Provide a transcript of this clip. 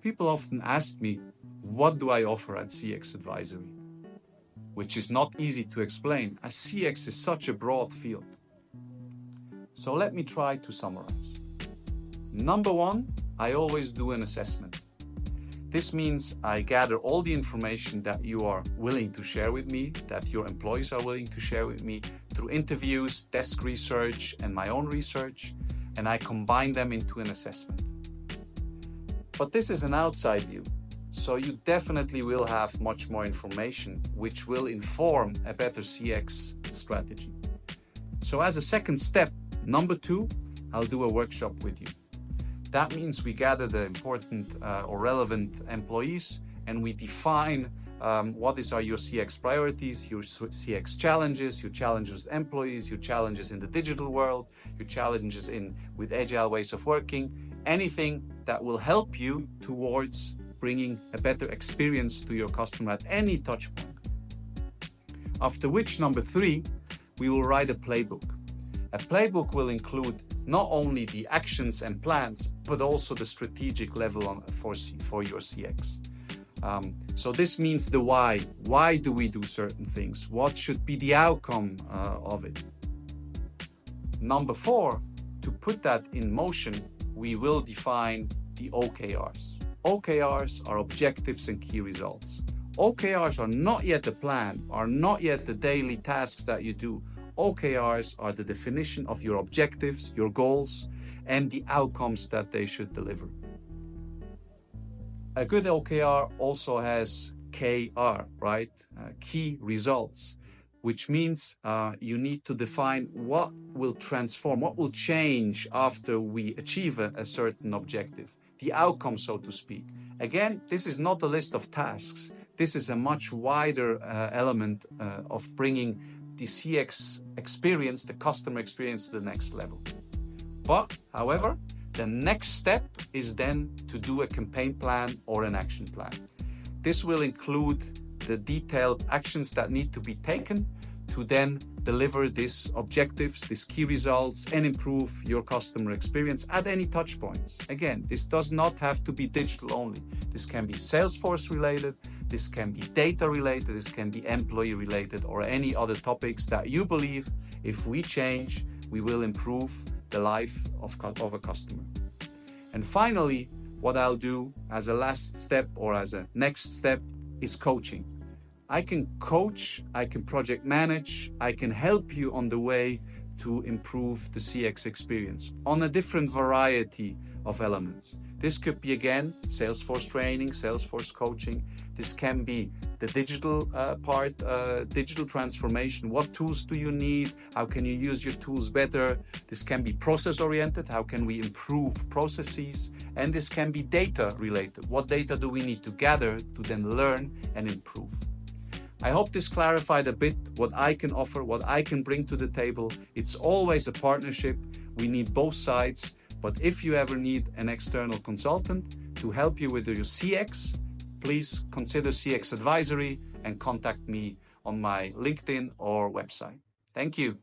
People often ask me, what do I offer at CX Advisory? Which is not easy to explain, as CX is such a broad field. So let me try to summarize. Number one, I always do an assessment. This means I gather all the information that you are willing to share with me, that your employees are willing to share with me through interviews, desk research, and my own research, and I combine them into an assessment. But this is an outside view, so you definitely will have much more information which will inform a better CX strategy. So as a second step, number two, I'll do a workshop with you. That means we gather the important or relevant employees and we define what are your CX priorities, your CX challenges, your challenges with employees, your challenges in the digital world, your challenges with agile ways of working, anything that will help you towards bringing a better experience to your customer at any touch point. After which, number three, we will write a playbook. A playbook will include not only the actions and plans, but also the strategic level for your CX. So this means the why. Why do we do certain things? What should be the outcome of it? Number four, to put that in motion, we will define the OKRs. OKRs are objectives and key results. OKRs are not yet the plan, are not yet the daily tasks that you do. OKRs are the definition of your objectives, your goals, and the outcomes that they should deliver. A good OKR also has KR, right? Key results, which means you need to define what will transform, what will change after we achieve a certain objective, the outcome, so to speak. Again, this is not a list of tasks. This is a much wider element of bringing the CX experience, the customer experience, to the next level. But, however, the next step is then to do a campaign plan or an action plan. This will include the detailed actions that need to be taken to then deliver these objectives, these key results, and improve your customer experience at any touch points. Again, this does not have to be digital only. This can be Salesforce related, this can be data related, this can be employee related, or any other topics that you believe if we change, we will improve the life of a customer. And finally, what I'll do as a last step or as a next step is coaching. I can coach, I can project manage, I can help you on the way to improve the CX experience on a different variety of elements. This could be, again, Salesforce training, Salesforce coaching. This can be the digital part, digital transformation. What tools do you need? How can you use your tools better? This can be process-oriented. How can we improve processes? And this can be data-related. What data do we need to gather to then learn and improve? I hope this clarified a bit what I can offer, what I can bring to the table. It's always a partnership. We need both sides. But if you ever need an external consultant to help you with your CX, please consider CX Advisory and contact me on my LinkedIn or website. Thank you.